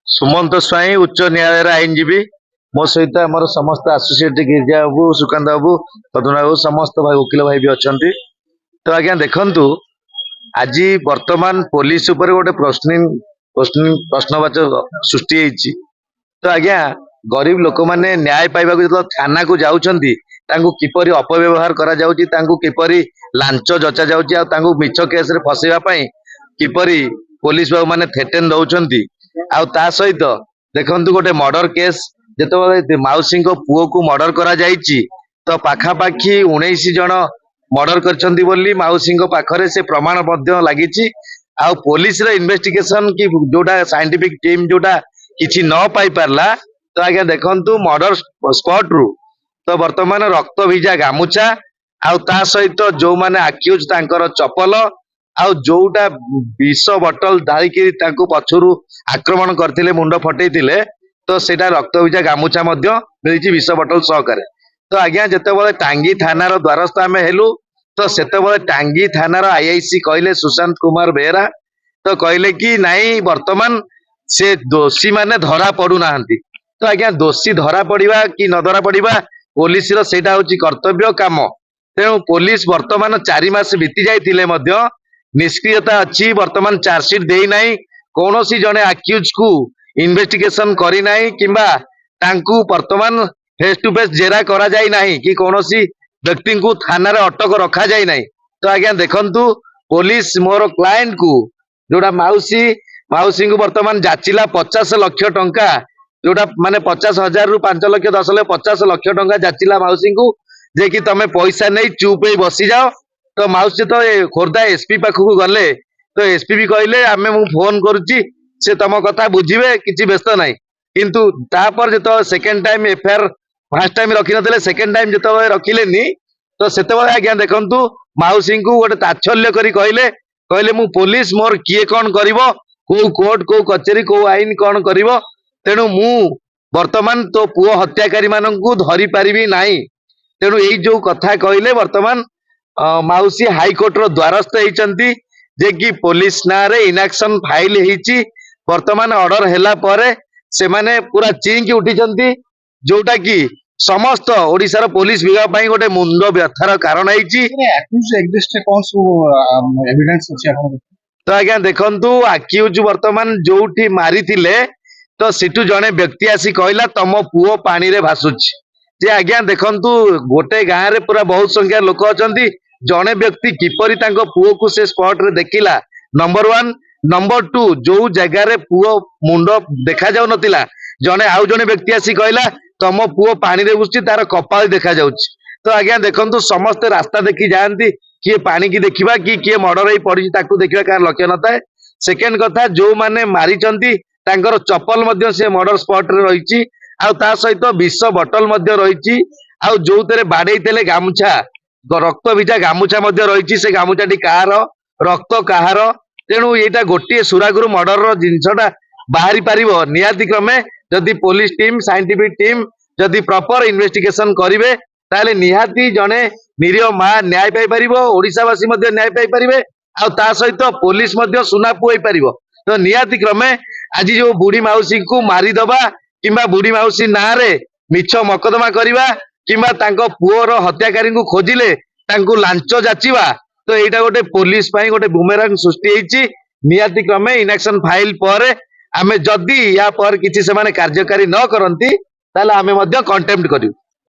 सुमंत स्वाई उच्च न्यायालय आईनजीवी मो सहित आम समस्त आसोसीएट गिरिजा बाबू सुकांत बाबू पद्मनाभ बाबू समस्त भाई वकिल भाई भी अच्छा तो आज्ञा देखु आज वर्तमान पुलिस उपर गोटे प्रश्नवाचक सृष्टि होती तो आज्ञा गरीब लोक मैंने न्याय पाइबा जो थाना को जाऊँगी किपरि अपव्यवहार करा जाउची तांकु किपरि लांच जचा जाउची आ तांकु मिछ केस रे फसेबा किपरि पुलिस बाबू माने थेटेन दउछंती आ ता सहित देखंतु गोटे मर्डर केस जेतेबेले माउसी को पुओ को मर्डर करा जाइची तो पाखापाखी 19 जन मर्डर करछंती बोली माउसी को पाखरे से प्रमाण मध्य लागिची आ पुलिस रे इन्वेस्टिगेशन की जोटा साइंटिफिक टीम जोटा किछि न पाई पारला तो आगे देखंतु मर्डर स्पॉट रु तो वर्तमान रक्त भिजा गामुछा आउ ता सहित जो माने अक्यूज तांकर चपल आउ जोटा विष बटल धारिकी तांको पछरु आक्रमण करथिले मुंड फटेइथिले तो सेटा रक्त भिजा गामुछा मध्य मिलिछि विष बटल सहकारे तो आज्ञा जेतेबेले टांगी थानार द्वारस्थ आमे हेलु तो सेतेबेले टांगी थानार आईआईसी कहले सुशांत कुमार बेहरा तो कहले कि नाही वर्तमान से दोषी माने धरा पडु नाहंती तो आज्ञा दोषी धरा पड़िबा कि न धरा पड़िबा पुलिस रो सेटा होची कर्तव्य काम तेणु पुलिस वर्तमान 4 मास बीती जाइथिले मध्य निष्क्रियता अच्छी वर्तमान चार्जसीट देई नाही कोनोसी जने अक्यूज को इन्वेस्टिगेशन करी नाही किंबा तांकू वर्तमान फेस टू फेस जेरा करा जाई नाही कि कोनोसी व्यक्ति को थाना रे अटक रखा जाई नाही तो आज्ञा देखंतु पुलिस मोर क्लाइंट को जोड़ा माउसी को वर्तमान जाचिला 50 लाख टंका जोटा माने 50,000 रु 5 लाख 10 लाख 50 लाख टंका जाचिला माउसी को जे कि तमे पैसा नहीं चुप ही बसी जाओ तो माउसी तो खोर्धा एसपी पाखक गले तो एसपी भी कहले आमे मु फोन करूची से तम कथा बुझीबे किछि व्यस्त नाही किंतु तापर जेतो second time FIR first time रखि नथले सेकंड टाइम जेतो रखिलेनी तो सेतेबेले आज्ञा देखंतु माउसी को गोटे ताच्छल्य करी कहले मु पुलिस मोर किए कोन करिवो को कोर्ट को कचेरी को आईन कोन करिवो तेणु मु वर्तमान तो पुओ हत्याकारी माननकु धरि पारिबी नाही तेणु एई जो कथा कहले वर्तमान माउसी हाईकोर्ट रो द्वारस्थ होती जे कि पुलिस ना रे इनएक्शन फाइल होती वर्तमान ऑर्डर हैला परे से माने पूरा चिंकी उठी जोटा कि समस्त ओडिशार पुलिस विभाग पई गोटे मुंड व्यथार कारण होती तो आज्ञा देखंतु अक्यूज वर्तमान जोठी मारी थिले तो सिटू जने व्यक्ति आसी कहला तम पुओ पानी रे भासुची जे आज्ञा देखंतु गोटे गाँव रे पूरा बहुत संख्या लोक अछंती जने व्यक्ति किपरि तांको पुओ को से स्पॉट रे देखिला नंबर 1 नंबर 2 जो जगह रे पुओ मुंड देखा जाउ नतिला जने आउ जने व्यक्ति आसी कहला तम पुओ पानी रे बुची तार कपाल देखा जाउची तो आज्ञा देखंतु समस्त रास्ता देखि जानती किए पानी की देखिबा कि किए मर्डर ही पड़ी ताकू देखिबा कार लक्ष्य नथाए सेकेंड कथा जो माने मारी चंती तांकर चप्पल मध्य से मर्डर स्पॉट रे रहिची आ ता सहित विष बटल मध्य रहिची आ जो तेरे बाडेइतेले गामुछा रक्त भिजा गामुछा मध्य रहिची से गामुछाटी कार रक्त काहार तेणु एटा गोटे सुरागुरु मर्डर रो जिनसटा बाहरी पारिबो नियाति क्रमे जदि पुलिस टीम साइंटिफिक टीम जदि प्रॉपर इन्वेस्टिगेशन करिवे ताले निहाती जने निरीह मा न्याय पाई परिबो ओडिसावासी मध्य न्याय पाई परिबे आ ता सहित पुलिस मध्य सुनापु होई परिबो तो नियाति क्रमे आज जो बुढ़ी माउसी को मारी दबा किंबा बुढ़ी माउसी ना रे मिछ मकदमा करिबा किंबा तांको पुओर हत्याकारी को खोजिले तांको लांच जाचिबा तो एटा गोटे पुलिस पई गोटे बुमेरांग सृष्टि हेची नियाति क्रमे इनएक्शन फाइल पर आमे जदी या पर किछि से माने कार्यकारी न करंती ताले आमे मध्य कंटेम्प्ट करियो।